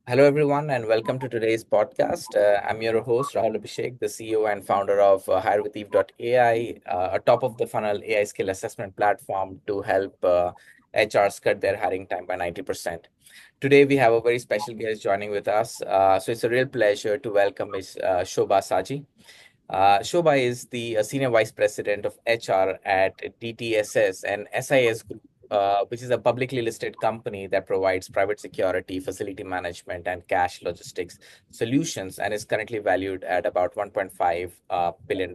Hello, everyone, and welcome to today's podcast. I'm your host, Rahul Abhisek, the CEO and founder of HirewithEve.ai, a top of the funnel AI skill assessment platform to help HRs cut their hiring time by 90%. Today, we have a very special guest joining with us. So it's a real pleasure to welcome Ms. Shoba Saji. Shoba is the Senior Vice President of HR at DTSS and SIS Group, which is a publicly listed company that provides private security, facility management, and cash logistics solutions, and is currently valued at about $1.5 billion.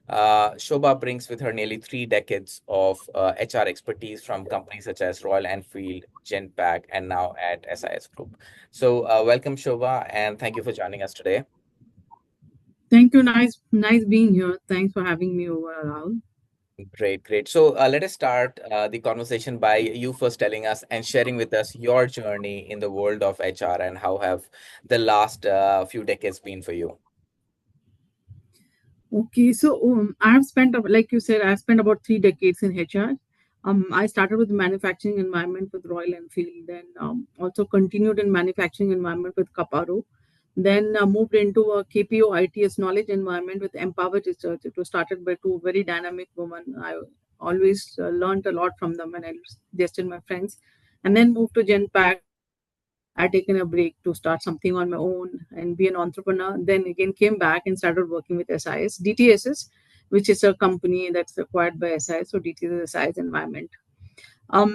Shoba brings with her nearly 3 decades of HR expertise from companies such as Royal Enfield, Genpact, and now at SIS Group. So, welcome, Shoba, and thank you for joining us today. Thank you. Nice being here. Thanks for having me over, Rahul. Great, great. So let us start the conversation by you first telling us and sharing with us your journey in the world of HR and how have the last few decades been for you. Okay, so I've spent, like you said, I've spent about 3 decades in HR. I started with the manufacturing environment with Royal Enfield, then also continued in manufacturing environment with Caparo, then moved into a KPO ITS knowledge environment with Empowered Research. It was started by two very dynamic women. I always learned a lot from them, and they're still my friends. And then moved to Genpact. I taken a break to start something on my own and be an entrepreneur. Then again came back and started working with SIS, DTSS, which is a company that's acquired by SIS, so DTSS SIS environment.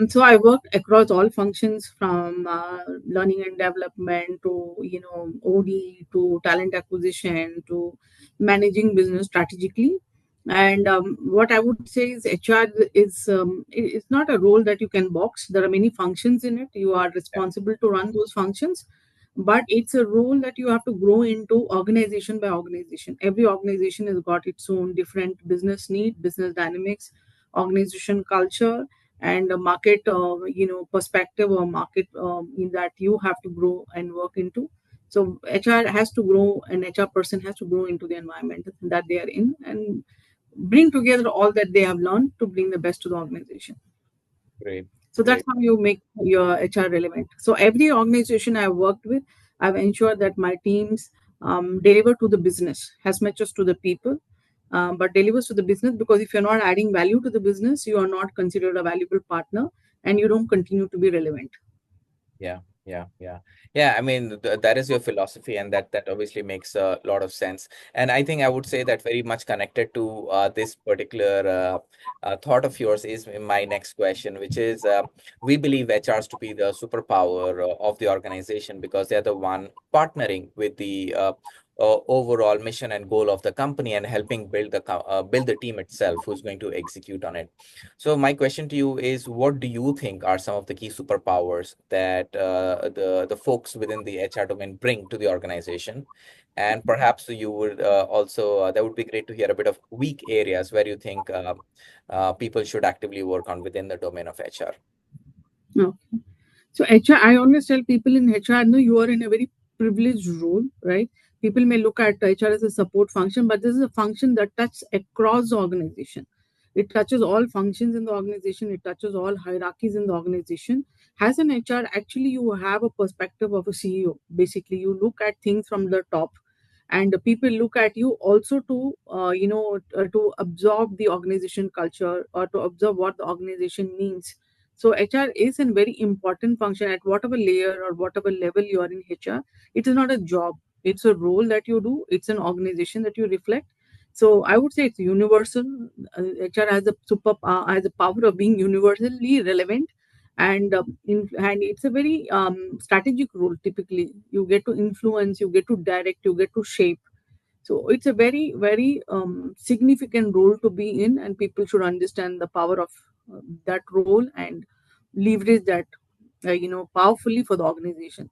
So I worked across all functions from learning and development to OD to talent acquisition to managing business strategically. And what I would say is HR is it's not a role that you can box. There are many functions in it. You are Yeah, responsible to run those functions, but it's a role that you have to grow into organization by organization. Every organization has got its own different business need, business dynamics, organization culture, and a market perspective or market in that you have to grow and work into. So HR has to grow, and HR person has to grow into the environment that they are in and bring together all that they have learned to bring the best to the organization. great, So that's great. how you make your HR relevant. So every organization I've worked with, I've ensured that my teams deliver to the business as much as to the people, but delivers to the business, because if you're not adding value to the business, you are not considered a valuable partner and you don't continue to be relevant. Yeah, yeah. I mean, that is your philosophy, and that obviously makes a lot of sense. And I think I would say that very much connected to this particular thought of yours is my next question, which is we believe HRs to be the superpower of the organization because they're the one partnering with the overall mission and goal of the company and helping build the team itself who's going to execute on it. So my question to you is, what do you think are some of the key superpowers that the folks within the HR domain bring to the organization? And perhaps you would also that would be great to hear a bit of weak areas where you think people should actively work on within the domain of HR. No. So HR, I always tell people in HR, no, you are in a very privileged role, right? People may look at HR as a support function, but this is a function that touches across the organization. It touches all functions in the organization. It touches all hierarchies in the organization. As an HR, actually, you have a perspective of a CEO. Basically, you look at things from the top, and people look at you also to, to absorb the organization culture or to observe what the organization means. So HR is a very important function at whatever layer or whatever level you are in HR. It is not a job. It's a role that you do. It's an organization that you reflect. So I would say it's universal. HR has a power of being universally relevant, and it's a very strategic role. Typically, you get to influence, you get to direct, you get to shape. So it's a very significant role to be in, and people should understand the power of that role and leverage that powerfully for the organization.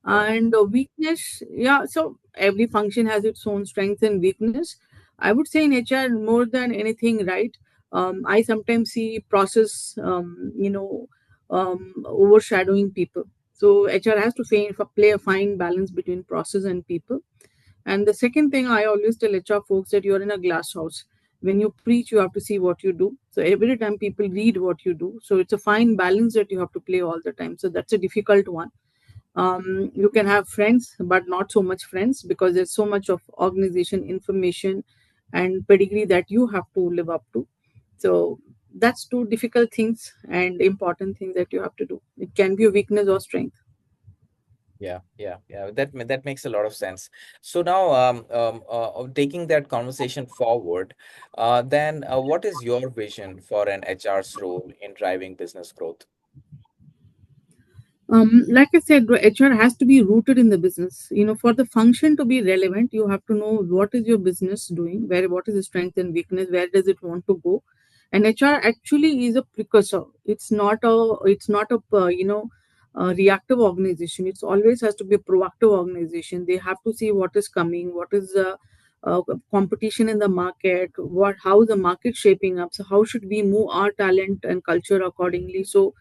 Yeah, And weakness, yeah. So every function has its own strength and weakness. I would say in HR more than anything, right? I sometimes see process, overshadowing people. So HR has to play a fine balance between process and people. And the second thing I always tell HR folks that you're in a glass house. When you preach, you have to see what you do. So every time people read what you do. So it's a fine balance that you have to play all the time. So that's a difficult one. You can have friends but not so much friends, because there's so much of organization information and pedigree that you have to live up to. So that's two difficult things and important things that you have to do. It can be a weakness or strength. Yeah. That makes a lot of sense. So now, taking that conversation forward, then what is your vision for an HR's role in driving business growth? Like I said, the HR has to be rooted in the business. For the function to be relevant, you have to know what is your business doing, what is the strength and weakness, where does it want to go. And HR actually is a precursor. It's not a reactive organization. It's always has to be a proactive organization. They have to see what is coming, what is the competition in the market, how is the market shaping up. So how should we move our talent and culture accordingly? So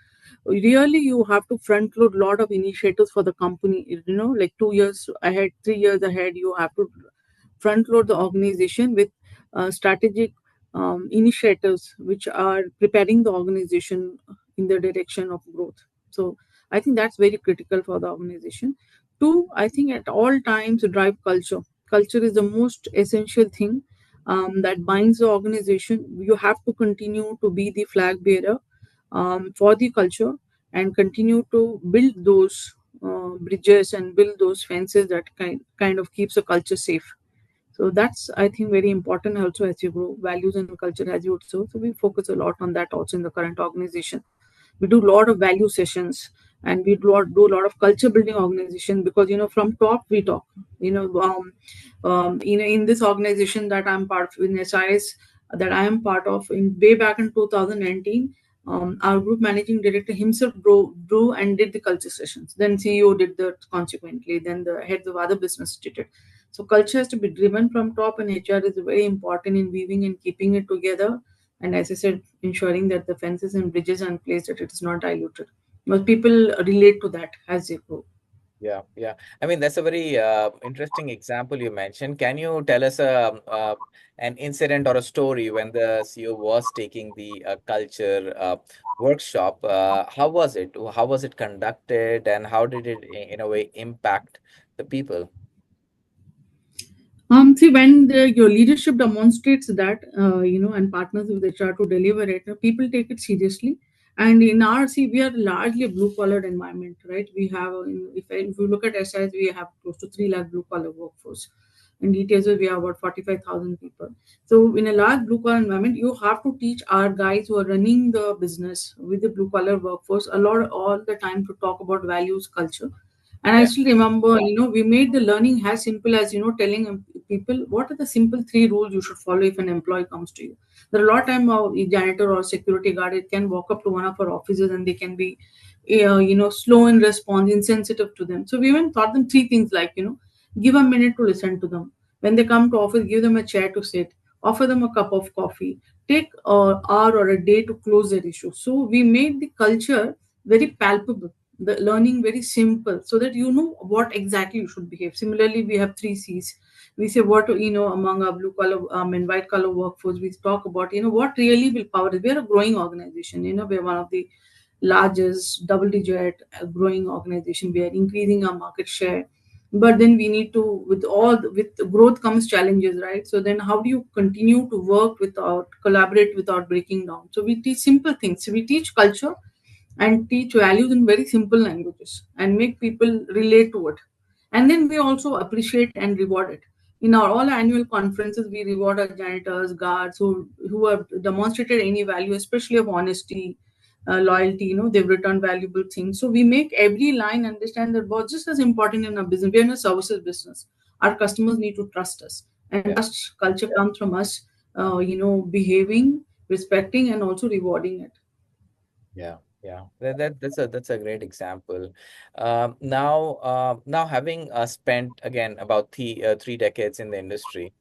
really you have to front load a lot of initiatives for the company, like 2 years ahead, 3 years ahead. You have to front load the organization with strategic initiatives which are preparing the organization in the direction of growth. So I think that's very critical for the organization. Two, I think at all times drive culture. Culture is the most essential thing that binds the organization. You have to continue to be the flag bearer for the culture, and continue to build those bridges and build those fences that kind of keeps the culture safe. So that's, I think, very important also as you grow values and culture, as you would say. So we focus a lot on that also in the current organization. We do a lot of value sessions, and we do a lot of culture building organization, because from top we talk. In this organization that I'm part of, in SIS, that I am part of, in way back in 2019, our group managing director himself drew and did the culture sessions. Then CEO did that consequently. Then the heads of other business did it. So culture has to be driven from top, and HR is very important in weaving and keeping it together. And as I said, ensuring that the fences and bridges are in place, that it is not diluted. But people relate to that as they grow. Yeah. I mean, that's a very interesting example you mentioned. Can you tell us an incident or a story when the CEO was taking the culture workshop? How was it? How was it conducted, and how did it, in a way, impact the people? See, when your leadership demonstrates that, and partners with HR to deliver it, people take it seriously. And in our, see, we are largely a blue collared environment, right? We have, if you look at SIS, we have close to 3 lakh blue collar workforce. In DTSS, we have about 45,000 people. So, in a large blue collar environment, you have to teach our guys who are running the business with the blue collar workforce a lot all the time to talk about values, culture. And I Yeah, still remember, we made the learning as simple as, telling people what are the simple three rules you should follow if an employee comes to you. There are a lot of time a janitor or security guard, it can walk up to one of our offices and they can be, slow in response, insensitive to them. So we even taught them three things like, give a minute to listen to them. When they come to office, give them a chair to sit, offer them a cup of coffee, take an hour or a day to close their issue. So we made the culture very palpable, the learning very simple, so that you know what exactly you should behave. Similarly, we have three C's. We say what, among our blue collar and white collar workforce, we talk about, what really will power is. We are a growing organization, we're one of the largest double digit growing organization. We are increasing our market share, but then we need to, with growth comes challenges, right? So then how do you continue to work without collaborate without breaking down? So we teach simple things. So we teach culture and teach values in very simple languages and make people relate to it. And then we also appreciate and reward it. In our all annual conferences, we reward our janitors, guards who have demonstrated any value, especially of honesty, loyalty. They've returned valuable things. So we make every line understand that what's just as important in our business. We're in a services business. Our customers need to trust us, and yeah. trust culture comes from us, behaving, respecting, and also rewarding it. Yeah. That's a great example. Now having spent again about 3 decades in the industry,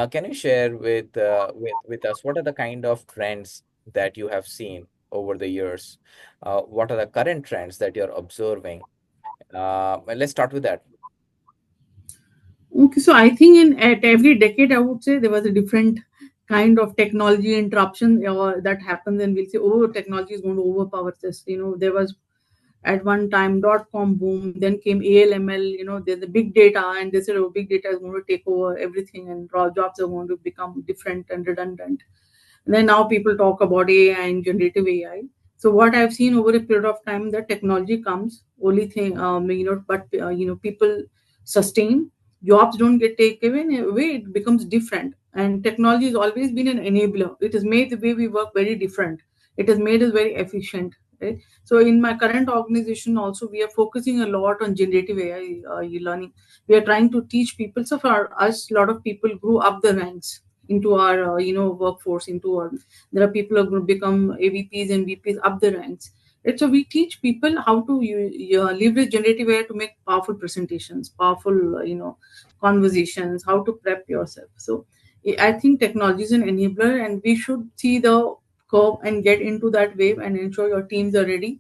can you share with us what are the kind of trends that you have seen over the years? What are the current trends that you're observing? Well, let's start with that. Okay, so I think in at every decade, I would say there was a different kind of technology interruption or that happens, and we'll say, oh, technology is going to overpower this. There was at one time, .com boom, then came ALML, there's the big data, and they said, oh, big data is going to take over everything, and jobs are going to become different and redundant. And then now people talk about AI and generative AI. So what I've seen over a period of time, that technology comes, only thing, but people sustain. Jobs don't get taken away; it becomes different. And technology has always been an enabler. It has made the way we work very different. It has made us very efficient. Right? So in my current organization, also we are focusing a lot on generative AI learning. We are trying to teach people. So for us, a lot of people grew up the ranks into our workforce, into our, there are people who are going to become AVPs and VPs up the ranks, right? So we teach people how to leverage generative AI to make powerful presentations, powerful conversations, how to prep yourself. So I think technology is an enabler, and we should see the curve and get into that wave and ensure your teams are ready.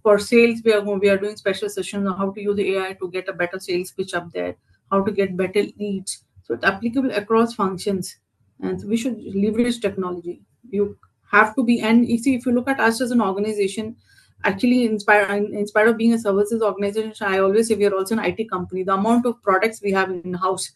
For sales, we are doing special sessions on how to use AI to get a better sales pitch up there, how to get better leads. So it's applicable across functions, and we should leverage technology. You have to be, and you see, if you look at us as an organization, actually, in spite of being a services organization, I always say we are also an IT company. The amount of products we have in house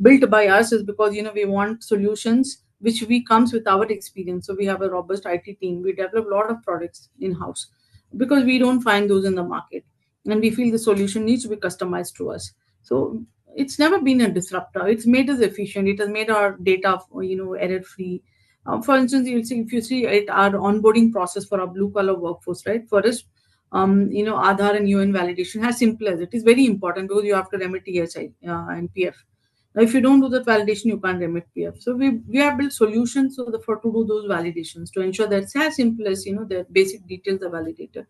built by us is because we want solutions which we comes with our experience. So we have a robust IT team. We develop a lot of products in house because we don't find those in the market, and we feel the solution needs to be customized to us. So it's never been a disruptor. It's made us efficient. It has made our data error free. For instance, you'll see, if you see it, our onboarding process for our blue collar workforce, right? For us, Aadhaar and UN validation, as simple as it is, very important because you have to remit TSI and PF. Now, if you don't do that validation, you can't remit PF. So we have built solutions for to do those validations to ensure that it's as simple as the basic details are validated.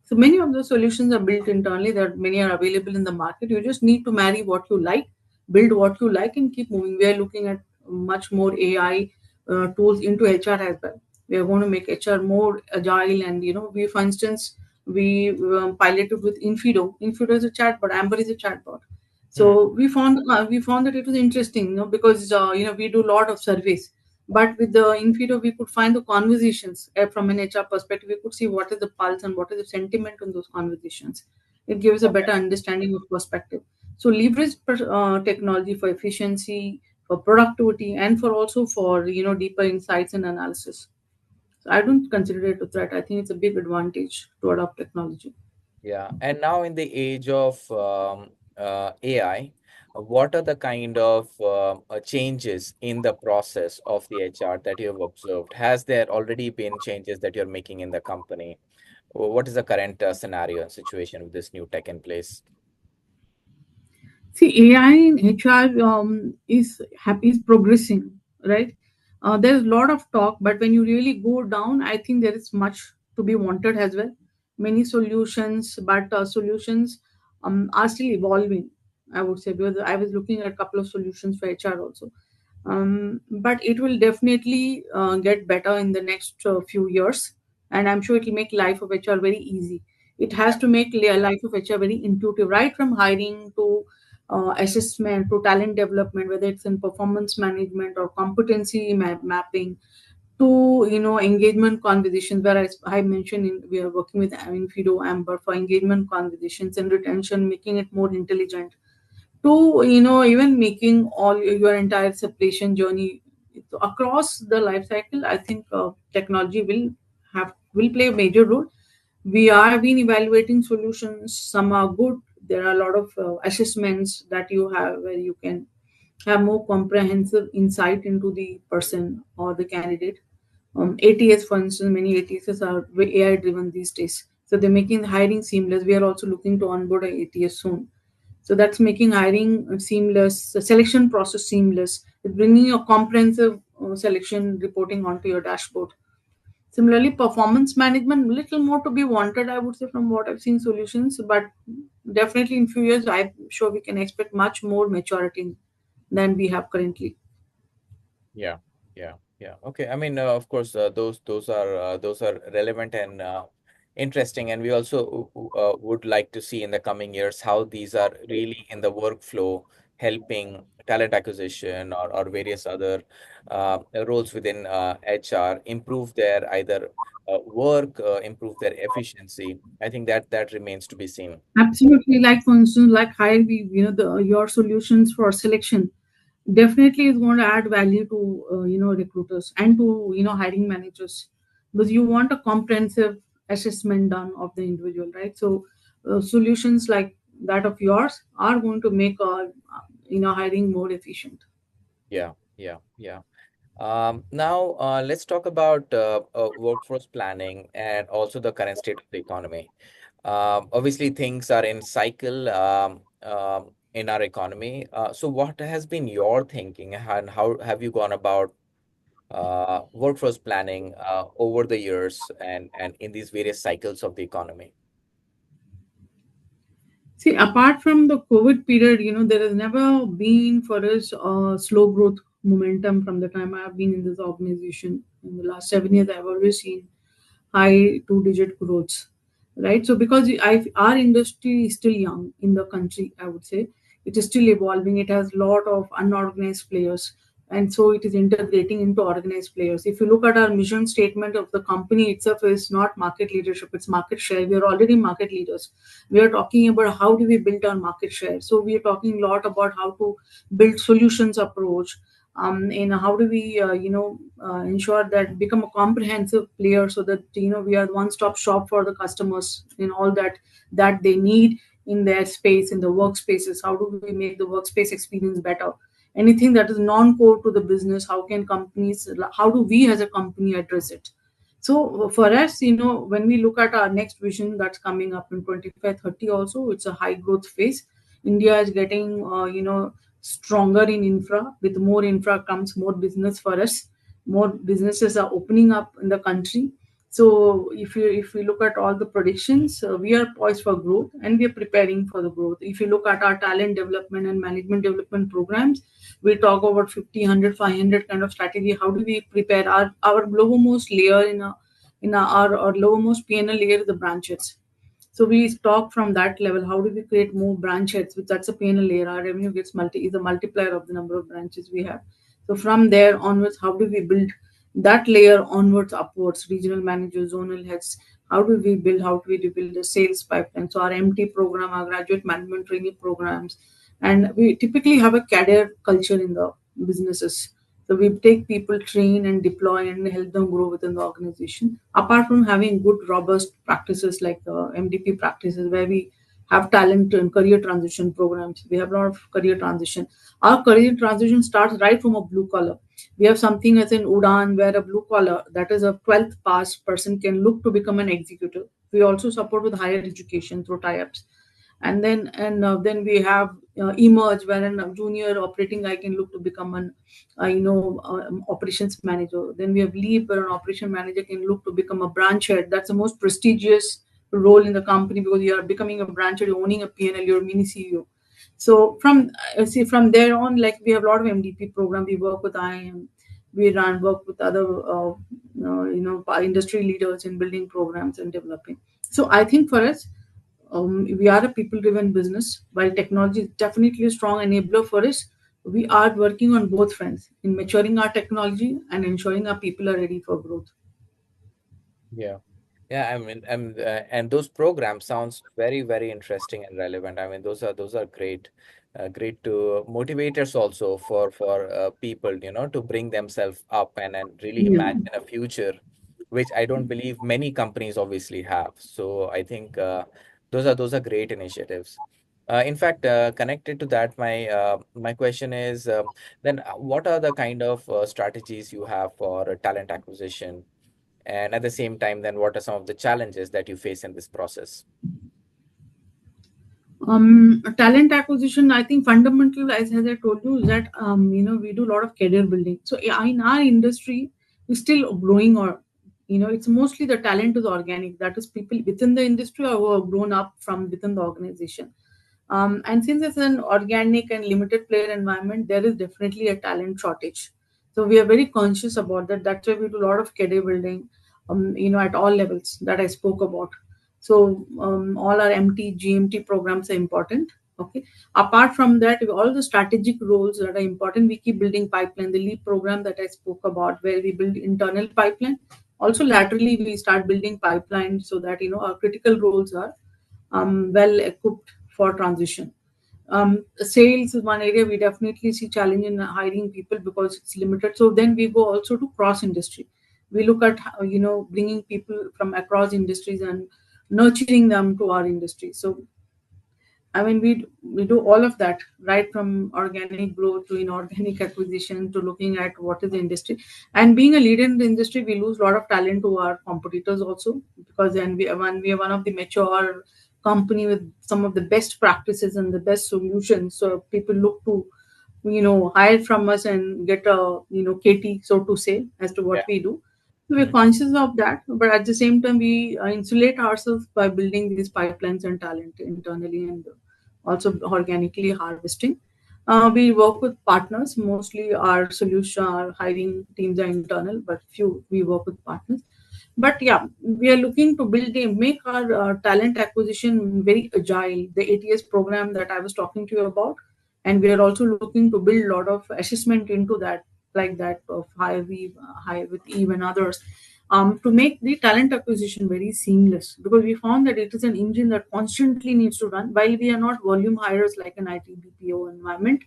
So many of those solutions are built internally. There many are available in the market. You just need to marry what you like, build what you like, and keep moving. We are looking at much more AI tools into HR as well. We are going to make HR more agile, and we, for instance, we piloted with Infido. Infido is a chatbot. Amber is a chatbot. Hmm. So we found that it was interesting, because we do a lot of surveys, but with the Infido, we could find the conversations from an HR perspective. We could see what is the pulse and what is the sentiment on those conversations. It gives a Okay. better understanding of perspective. So leverage technology for efficiency, for productivity, and for also for deeper insights and analysis. So I don't consider it a threat. I think it's a big advantage to adopt technology. Yeah, and now in the age of AI, what are the kind of changes in the process of the HR that you have observed? Has there already been changes that you're making in the company? What is the current scenario and situation with this new tech in place? See, AI in HR is progressing, right? There's a lot of talk, but when you really go down, I think there is much to be wanted as well. Many solutions, but solutions are still evolving. I would say, because I was looking at a couple of solutions for HR also, but it will definitely get better in the next few years, and I'm sure it will make life of HR very easy. It has to make life of HR very intuitive, right from hiring to assessment to talent development, whether it's in performance management or competency mapping, to engagement conversations, where I mentioned we are working with Infido Amber for engagement conversations and retention, making it more intelligent, to even making all your entire separation journey across the life cycle. I think technology will play a major role. We are been evaluating solutions. Some are good. There are a lot of assessments that you have where you can have more comprehensive insight into the person or the candidate. ATS, for instance, many ATS are AI driven these days, so they're making hiring seamless. We are also looking to onboard a ATS soon, so that's making hiring seamless, the selection process seamless. It's bringing a comprehensive selection reporting onto your dashboard. Similarly, performance management, little more to be wanted, I would say, from what I've seen solutions, but definitely in few years, I'm sure we can expect much more maturity than we have currently. Yeah, yeah, yeah. Okay. I mean, of course, those are relevant and interesting, and we also would like to see in the coming years how these are really in the workflow helping talent acquisition or various other roles within HR improve their either work, improve their efficiency? I think that remains to be seen. Absolutely. Like for instance, like hire we, your solutions for selection definitely is going to add value to recruiters and to hiring managers, because you want a comprehensive assessment done of the individual, right? So solutions like that of yours are going to make hiring more efficient. Yeah, yeah, yeah. Now, let's talk about workforce planning and also the current state of the economy. Obviously, things are in cycle in our economy. So, what has been your thinking, and how have you gone about workforce planning over the years and in these various cycles of the economy? See, apart from the COVID period, there has never been for us slow growth momentum from the time I have been in this organization. In the last 7 years, I've always seen high two-digit growths, right? So because our industry is still young in the country, I would say it is still evolving. It has a lot of unorganized players, and so it is integrating into organized players. If you look at our mission statement of the company itself, is not market leadership; it's market share. We are already market leaders. We are talking about how do we build our market share. So we are talking a lot about how to build solutions approach, and how do we ensure that become a comprehensive player, so that we are one stop shop for the customers in all that they need in their space, in the workspaces. How do we make the workspace experience better? Anything that is non-core to the business, how do we as a company address it? So for us, when we look at our next vision that's coming up in 25-30, also it's a high growth phase. India is getting stronger in infra. With more infra comes more business for us. More businesses are opening up in the country. So if we look at all the predictions, we are poised for growth and we are preparing for the growth. If you look at our talent development and management development programs, we talk about 50, 100, 500 kind of strategy. How do we prepare our lowermost layer our lowermost PNL layer is the branches. So we talk from that level. How do we create more branch heads? Which that's a P&L layer. Our revenue gets is a multiplier of the number of branches we have. So from there onwards, how do we build that layer onwards, upwards? Regional managers, zonal heads. How do we build? How do we build the sales pipeline? So our MT program, our graduate management training programs, and we typically have a career culture in the businesses. So we take people, train and deploy and help them grow within the organization. Apart from having good, robust practices like the MDP practices, where we have talent and career transition programs, we have a lot of career transition. Our career transition starts right from a blue collar. We have something as an Udan, where a blue collar, that is a 12th pass person, can look to become an executive. We also support with higher education through tie-ups. And then we have emerge, wherein a junior operating guy can look to become an operations manager. Then we have leap, where an operation manager can look to become a branch head. That's the most prestigious role in the company, because you are becoming a branch head, you're owning a PNL, you're a mini CEO. So from there on, like, we have a lot of MDP program. We work with IIM, we run work with other industry leaders in building programs and developing. So I think for us, we are a people driven business. While technology is definitely a strong enabler for us, we are working on both fronts in maturing our technology and ensuring our people are ready for growth. Yeah. Yeah, I mean, and those programs sounds very, very interesting and relevant. I mean, those are great, great to motivators also for people, to bring themselves up and really Yeah. imagine a future, which I don't believe many companies obviously have. So I think those are great initiatives. In fact, connected to that, my question is, then what are the kind of strategies you have for talent acquisition? And at the same time, then what are some of the challenges that you face in this process? Talent acquisition, I think fundamental, as I told you, is that we do a lot of career building. So in our industry, we're still growing, or it's mostly the talent is organic. That is people within the industry or who have grown up from within the organization. And since it's an organic and limited player environment, there is definitely a talent shortage. So we are very conscious about that. That's why we do a lot of career building, at all levels that I spoke about. So all our MT, GMT programs are important. Okay. Apart from that, all the strategic roles that are important, we keep building pipeline. The lead program that I spoke about, where we build internal pipeline. Also, laterally, we start building pipeline so that our critical roles are well equipped for transition. Sales is one area we definitely see challenge in hiring people because it's limited. So then we go also to cross industry. We look at bringing people from across industries and nurturing them to our industry. So I mean, we do all of that, right from organic growth to inorganic acquisition to looking at what is the industry. And being a leader in the industry, we lose a lot of talent to our competitors also, because then we are one of the mature company with some of the best practices and the best solutions. So people look to hire from us and get a KT, so to say, as to what Yeah. we do. So we're Mhm. conscious of that, but at the same time, we insulate ourselves by building these pipelines and talent internally and also organically harvesting. We work with partners. Mostly our solution, our hiring teams are internal, but few we work with partners. But yeah, we are looking to make our talent acquisition very agile. The ATS program that I was talking to you about, and we are also looking to build a lot of assessment into that, like that of Hire with Eve and others, to make the talent acquisition very seamless, because we found that it is an engine that constantly needs to run. While we are not volume hires like an IT BPO environment,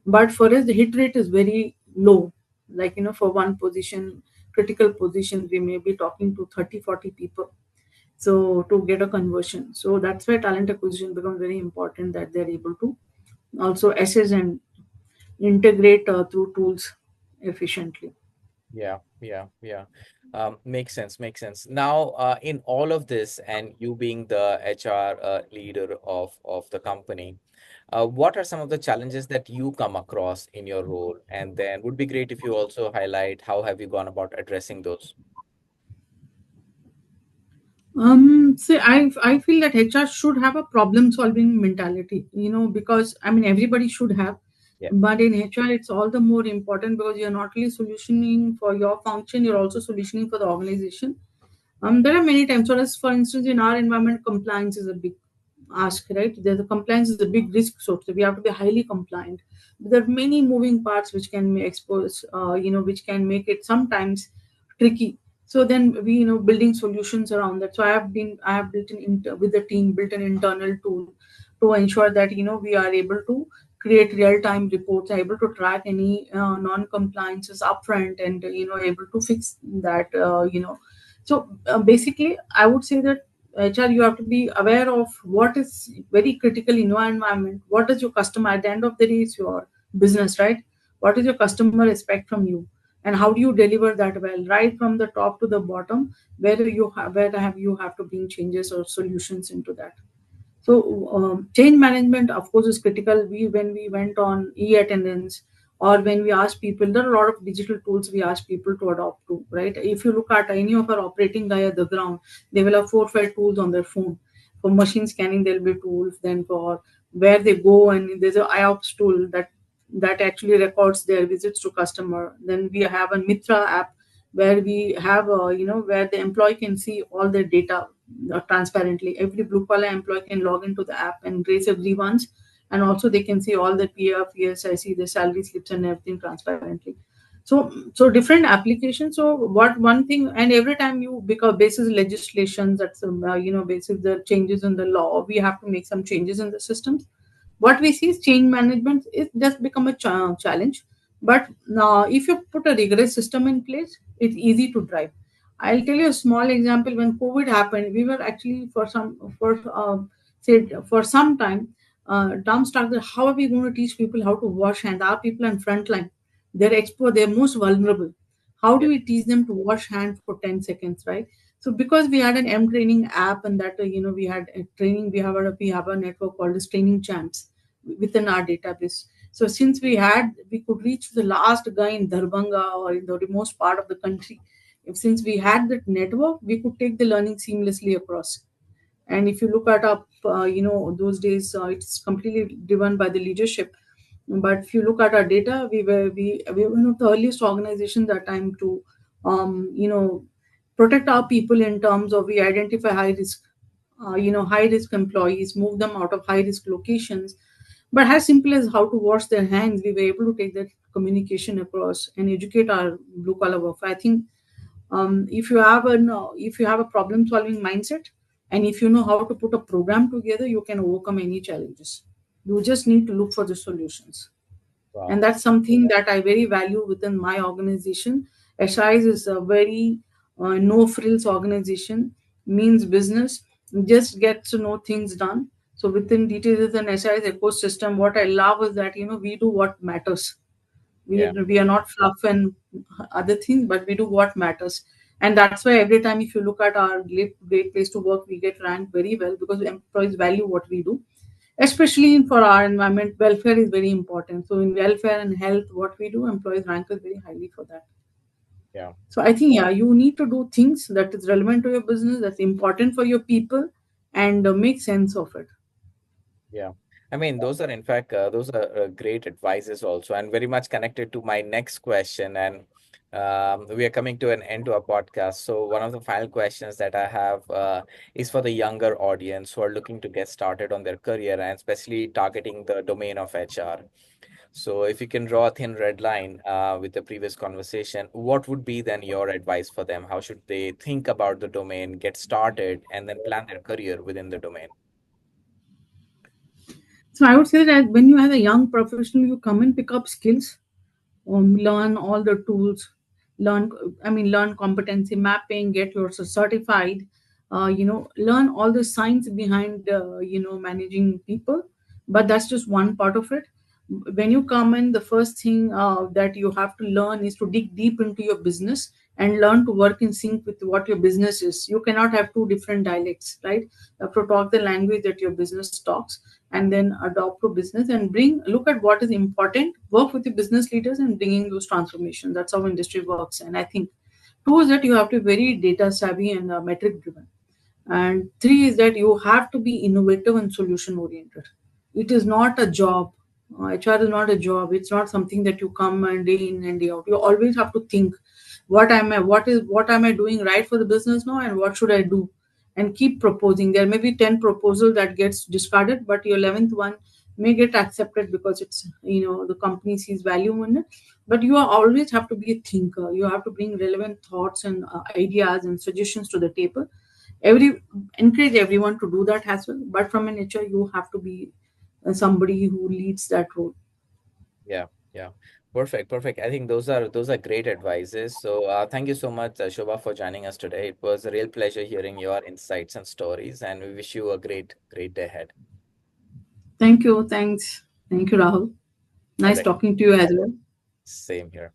but for us the hit rate is very low. Like for one position, critical position, we may be talking to 30-40 people, so to get a conversion. So that's why talent acquisition becomes very important, that they're able to also assess and integrate through tools efficiently. Yeah, yeah, yeah. Makes sense, makes sense. Now, in all of this, and you being the HR leader of the company, what are some of the challenges that you come across in your role? And then would be great if you also highlight how have you gone about addressing those? See, I feel that HR should have a problem solving mentality, because I mean everybody should have, Yeah, but in HR it's all the more important because you're not only solutioning for your function, you're also solutioning for the organization. There are many times, for instance, in our environment, compliance is a big ask, right? The compliance is a big risk, so we have to be highly compliant. There are many moving parts which can be exposed, which can make it sometimes tricky. So then we, building solutions around that. So I have built with the team, built an internal tool to ensure that we are able to create real time reports, are able to track any non compliances upfront, and able to fix that. So basically, I would say that HR, you have to be aware of what is very critical in your environment. What does your customer, at the end of the day, is your business, right? What does your customer expect from you? And how do you deliver that well, right from the top to the bottom, where you have to bring changes or solutions into that. So change management, of course, is critical. When we went on e-attendance, or when we ask people, there are a lot of digital tools we ask people to adopt to, right? If you look at any of our operating guy at the ground, they will have 4 or 5 tools on their phone. For machine scanning, there'll be tools. Then for where they go, and there's a IOPS tool that actually records their visits to customer. Then we have a Mitra app where we have where the employee can see all their data transparently. Every blue collar employee can log into the app and raise a grievance, and also they can see all the PF, ESIC, the salary slips and everything transparently. So different applications. So what one thing, and every time you, because basis legislations, that's basis the changes in the law, we have to make some changes in the systems. What we see is change management is just become a challenge. But now if you put a rigorous system in place, it's easy to drive. I'll tell you a small example. When COVID happened, we were actually for some time dumbstruck that how are we going to teach people how to wash hands? Our people on front line, they're most vulnerable. How do yeah, we teach them to wash hands for 10 seconds, right? So because we had an M training app, and that we had a training, we have a network called as Training Champs within our database. So since we could reach the last guy in Darbhanga or in the remote part of the country, since we had that network, we could take the learning seamlessly across. And if you look at up, those days, it's completely driven by the leadership. But if you look at our data, we were one of the earliest organizations that time to, um, you know, protect our people in terms of we identify high risk. high risk employees, move them out of high risk locations. But as simple as how to wash their hands, we were able to take that communication across and educate our blue collar work. I think if you have a problem solving mindset, and if you know how to put a program together, you can overcome any challenges. You just need to look for the solutions, and Wow. that's something that I very value within my organization. SIS is a very no frills organization, means business, just get to know things done. So within DTSS and SIS ecosystem, what I love is that we do what matters. we Yeah. we are not fluff and other things, but we do what matters. And that's why every time if you look at our great place to work, we get ranked very well because employees value what we do, especially for our environment. Welfare is very important, so in welfare and health, what we do, employees rank us very highly for that. Yeah. So I think, yeah, you need to do things that is relevant to your business, that's important for your people, and make sense of it. Yeah. I mean, those are in fact those are great advices also, and very much connected to my next question. And we are coming to an end to our podcast. So one of the final questions that I have is for the younger audience who are looking to get started on their career, and especially targeting the domain of HR. So if you can draw a thin red line with the previous conversation, what would be then your advice for them? How should they think about the domain, get started, and then plan their career within the domain? So I would say that when you have a young professional, you come and pick up skills, learn all the tools, learn learn competency mapping, get yourself certified, learn all the science behind managing people. But that's just one part of it. When you come in, the first thing that you have to learn is to dig deep into your business and learn to work in sync with what your business is. You cannot have two different dialects, right? You have to talk the language that your business talks, and then adopt to business and look at what is important, work with your business leaders and bringing those transformations. That's how industry works. And I think two is that you have to be very data savvy and metric driven, and three is that you have to be innovative and solution oriented. It is not a job. HR is not a job. It's not something that you come and day in and day out. You always have to think, what am I doing right for the business now, and what should I do, and keep proposing. There may be 10 proposal that gets discarded, but your 11th one may get accepted because it's the company sees value in it. But you are always have to be a thinker. You have to bring relevant thoughts and ideas and suggestions to the table. every Encourage everyone to do that as well, but from an HR you have to be somebody who leads that role. Yeah, yeah. Perfect, perfect. I think those are great advices. So thank you so much, Shobha, for joining us today. It was a real pleasure hearing your insights and stories, and we wish you a great, great day ahead. Thank you. Thanks. Thank you, Rahul. All Nice right. talking to you as well. Same here.